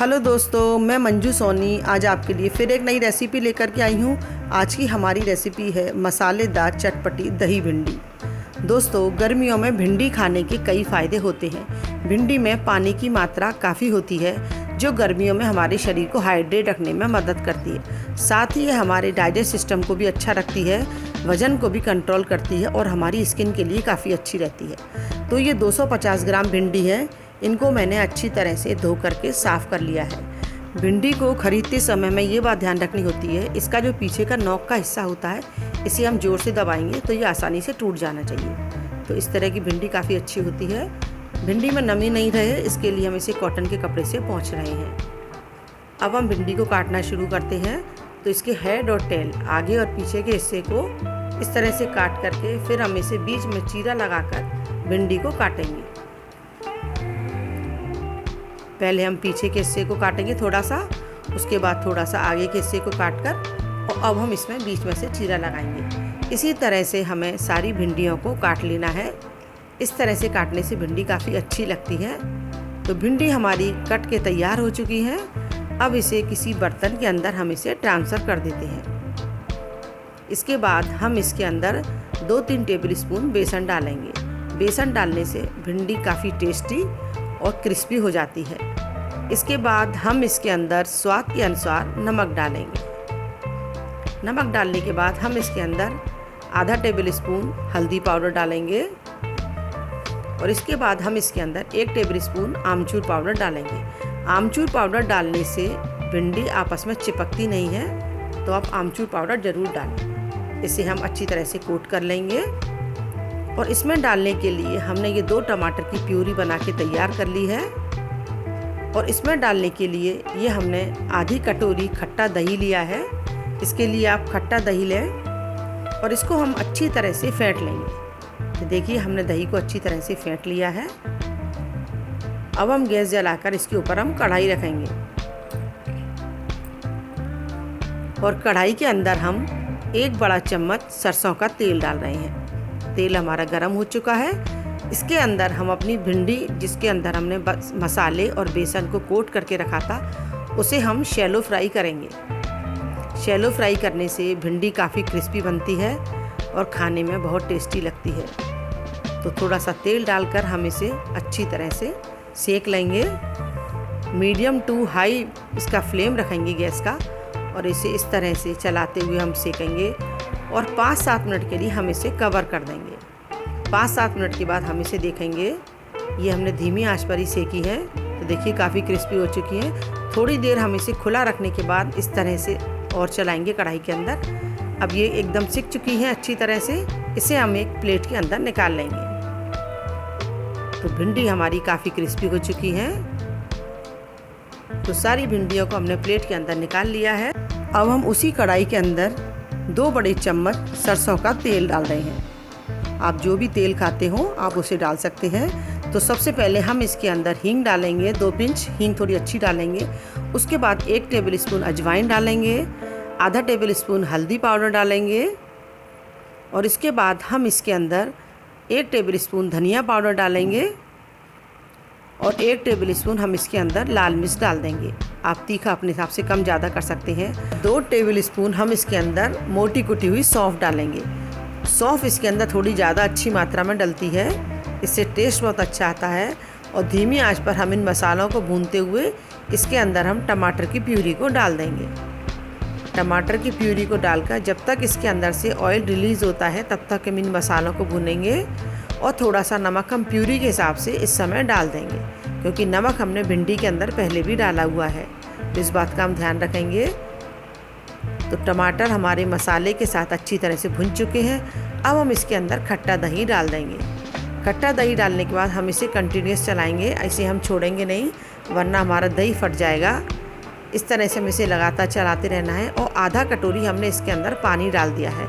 Hello दोस्तों, मैं मंजू सोनी आज आपके लिए फिर एक नई रेसिपी लेकर के आई हूँ। आज की हमारी रेसिपी है मसालेदार चटपटी दही भिंडी। दोस्तों, गर्मियों में भिंडी खाने के कई फ़ायदे होते हैं। भिंडी में पानी की मात्रा काफ़ी होती है जो गर्मियों में हमारे शरीर को हाइड्रेट रखने में मदद करती है। साथ ही ये हमारे डाइजेस्ट सिस्टम को भी अच्छा रखती है, वज़न को भी कंट्रोल करती है और हमारी स्किन के लिए काफ़ी अच्छी रहती है। तो ये 250 ग्राम भिंडी है। इनको मैंने अच्छी तरह से धो करके साफ़ कर लिया है। भिंडी को ख़रीदते समय में ये बात ध्यान रखनी होती है, इसका जो पीछे का नोक का हिस्सा होता है इसे हम ज़ोर से दबाएंगे तो ये आसानी से टूट जाना चाहिए। तो इस तरह की भिंडी काफ़ी अच्छी होती है। भिंडी में नमी नहीं रहे इसके लिए हम इसे कॉटन के कपड़े से पोंछ रहे हैं। अब हम भिंडी को काटना शुरू करते हैं। तो इसके हेड और टेल, आगे और पीछे के हिस्से को इस तरह से काट करके फिर हम इसे बीच में चीरा लगाकर भिंडी को काटेंगे। पहले हम पीछे के हिस्से को काटेंगे थोड़ा सा, उसके बाद थोड़ा सा आगे के हिस्से को काटकर और अब हम इसमें बीच में से चीरा लगाएंगे। इसी तरह से हमें सारी भिंडियों को काट लेना है। इस तरह से काटने से भिंडी काफ़ी अच्छी लगती है। तो भिंडी हमारी कट के तैयार हो चुकी है। अब इसे किसी बर्तन के अंदर हम इसे ट्रांसफ़र कर देते हैं। इसके बाद हम इसके अंदर 2-3 टेबल स्पून बेसन डालेंगे। बेसन डालने से भिंडी काफ़ी टेस्टी और क्रिस्पी हो जाती है। इसके बाद हम इसके अंदर स्वाद के अनुसार नमक डालेंगे। नमक डालने के बाद हम इसके अंदर आधा टेबल स्पून हल्दी पाउडर डालेंगे और इसके बाद हम इसके अंदर 1 टेबल स्पून आमचूर पाउडर डालेंगे। आमचूर पाउडर डालने से भिंडी आपस में चिपकती नहीं है, तो आप आमचूर पाउडर ज़रूर डालें। इसे हम अच्छी तरह से कोट कर लेंगे और इसमें डालने के लिए हमने ये 2 टमाटर की प्यूरी बना के तैयार कर ली है। और इसमें डालने के लिए ये हमने आधी कटोरी खट्टा दही लिया है। इसके लिए आप खट्टा दही लें और इसको हम अच्छी तरह से फेंट लेंगे। तो देखिए, हमने दही को अच्छी तरह से फेंट लिया है। अब हम गैस जलाकर इसके ऊपर हम कढ़ाई रखेंगे और कढ़ाई के अंदर हम 1 बड़ा चम्मच सरसों का तेल डाल रहे हैं। तेल हमारा गर्म हो चुका है। इसके अंदर हम अपनी भिंडी, जिसके अंदर हमने मसाले और बेसन को कोट करके रखा था, उसे हम शैलो फ्राई करेंगे। शैलो फ्राई करने से भिंडी काफ़ी क्रिस्पी बनती है और खाने में बहुत टेस्टी लगती है। तो थोड़ा सा तेल डालकर हम इसे अच्छी तरह से सेक लेंगे। मीडियम टू हाई इसका फ्लेम रखेंगे गैस का और इसे इस तरह से चलाते हुए हम सेकेंगे और 5-7 मिनट के लिए हम इसे कवर कर देंगे। 5-7 मिनट के बाद हम इसे देखेंगे। ये हमने धीमी आंच पर ही सेकी है। तो देखिए, काफ़ी क्रिस्पी हो चुकी है। थोड़ी देर हम इसे खुला रखने के बाद इस तरह से और चलाएंगे कढ़ाई के अंदर। अब ये एकदम सिक चुकी है अच्छी तरह से। इसे हम एक प्लेट के अंदर निकाल लेंगे। तो भिंडी हमारी काफ़ी क्रिस्पी हो चुकी है। तो सारी भिंडियों को हमने प्लेट के अंदर निकाल लिया है। अब हम उसी कढ़ाई के अंदर 2 बड़े चम्मच सरसों का तेल डाल रहे हैं। आप जो भी तेल खाते हो आप उसे डाल सकते हैं। तो सबसे पहले हम इसके अंदर हींग डालेंगे, 2 पिंच हींग थोड़ी अच्छी डालेंगे। उसके बाद 1 टेबल स्पून अजवाइन डालेंगे, आधा टेबल स्पून हल्दी पाउडर डालेंगे और इसके बाद हम इसके अंदर 1 टेबल स्पून धनिया पाउडर डालेंगे और 1 टेबल स्पून हम इसके अंदर लाल मिर्च डाल देंगे। आप तीखा अपने हिसाब से कम ज़्यादा कर सकते हैं। 2 टेबल स्पून हम इसके अंदर मोटी कुटी हुई सौंफ डालेंगे। सौंफ इसके अंदर थोड़ी ज़्यादा अच्छी मात्रा में डलती है, इससे टेस्ट बहुत अच्छा आता है। और धीमी आंच पर हम इन मसालों को भूनते हुए इसके अंदर हम टमाटर की प्यूरी को डाल देंगे। टमाटर की प्यूरी को डालकर जब तक इसके अंदर से ऑयल रिलीज़ होता है तब तक हम इन मसालों को भूनेंगे। और थोड़ा सा नमक हम प्यूरी के हिसाब से इस समय डाल देंगे, क्योंकि नमक हमने भिंडी के अंदर पहले भी डाला हुआ है। तो इस बात का हम ध्यान रखेंगे। तो टमाटर हमारे मसाले के साथ अच्छी तरह से भुन चुके हैं। अब हम इसके अंदर खट्टा दही डाल देंगे। खट्टा दही डालने के बाद हम इसे कंटिन्यूस चलाएंगे, ऐसे हम छोड़ेंगे नहीं वरना हमारा दही फट जाएगा। इस तरह से हमें इसे लगातार चलाते रहना है। और आधा कटोरी हमने इसके अंदर पानी डाल दिया है,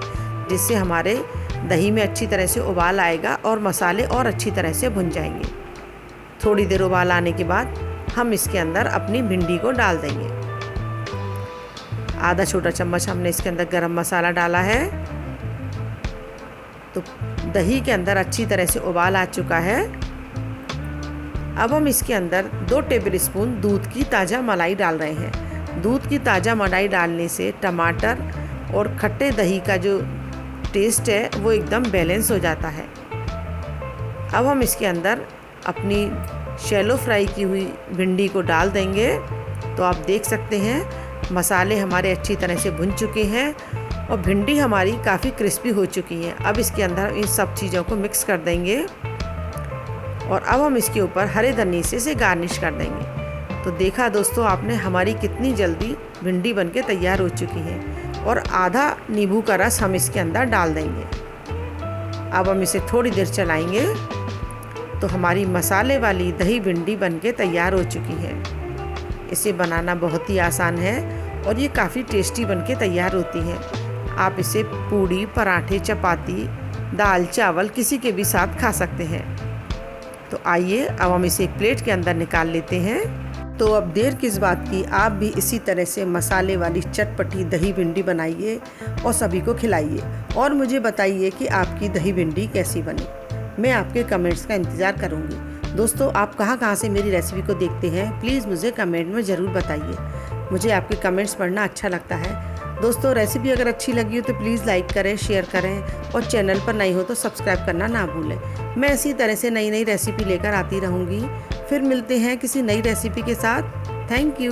जिससे हमारे दही में अच्छी तरह से उबाल आएगा और मसाले और अच्छी तरह से भुन जाएंगे। थोड़ी देर उबाल आने के बाद हम इसके अंदर अपनी भिंडी को डाल देंगे। आधा छोटा चम्मच हमने इसके अंदर गरम मसाला डाला है। तो दही के अंदर अच्छी तरह से उबाल आ चुका है। अब हम इसके अंदर 2 टेबलस्पून दूध की ताज़ा मलाई डाल रहे हैं। दूध की ताज़ा मलाई डालने से टमाटर और खट्टे दही का जो टेस्ट है वो एकदम बैलेंस हो जाता है। अब हम इसके अंदर अपनी शैलो फ्राई की हुई भिंडी को डाल देंगे। तो आप देख सकते हैं मसाले हमारे अच्छी तरह से भुन चुके हैं और भिंडी हमारी काफ़ी क्रिस्पी हो चुकी है। अब इसके अंदर इन सब चीज़ों को मिक्स कर देंगे और अब हम इसके ऊपर हरे धनिये से इसे गार्निश कर देंगे। तो देखा दोस्तों आपने हमारी कितनी जल्दी भिंडी बनके तैयार हो चुकी है और आधा नींबू का रस हम इसके अंदर डाल देंगे। अब हम इसे थोड़ी देर चलाएंगे तो हमारी मसाले वाली दही भिंडी बनके तैयार हो चुकी है। इसे बनाना बहुत ही आसान है और ये काफ़ी टेस्टी बनके तैयार होती है। आप इसे पूड़ी, पराठे, चपाती, दाल, चावल किसी के भी साथ खा सकते हैं। तो आइए अब हम इसे एक प्लेट के अंदर निकाल लेते हैं। तो अब देर किस बात की, आप भी इसी तरह से मसाले वाली चटपटी दही भिंडी बनाइए और सभी को खिलाइए और मुझे बताइए कि आपकी दही भिंडी कैसी बनी। मैं आपके कमेंट्स का इंतज़ार करूँगी। दोस्तों आप कहाँ से मेरी रेसिपी को देखते हैं प्लीज़ मुझे कमेंट में ज़रूर बताइए। मुझे आपके कमेंट्स पढ़ना अच्छा लगता है। दोस्तों रेसिपी अगर अच्छी लगी हो तो प्लीज़ लाइक करें, शेयर करें और चैनल पर नई हो तो सब्सक्राइब करना ना भूलें। मैं इसी तरह से नई रेसिपी लेकर आती रहूँगी। फिर मिलते हैं किसी नई रेसिपी के साथ। Thank you.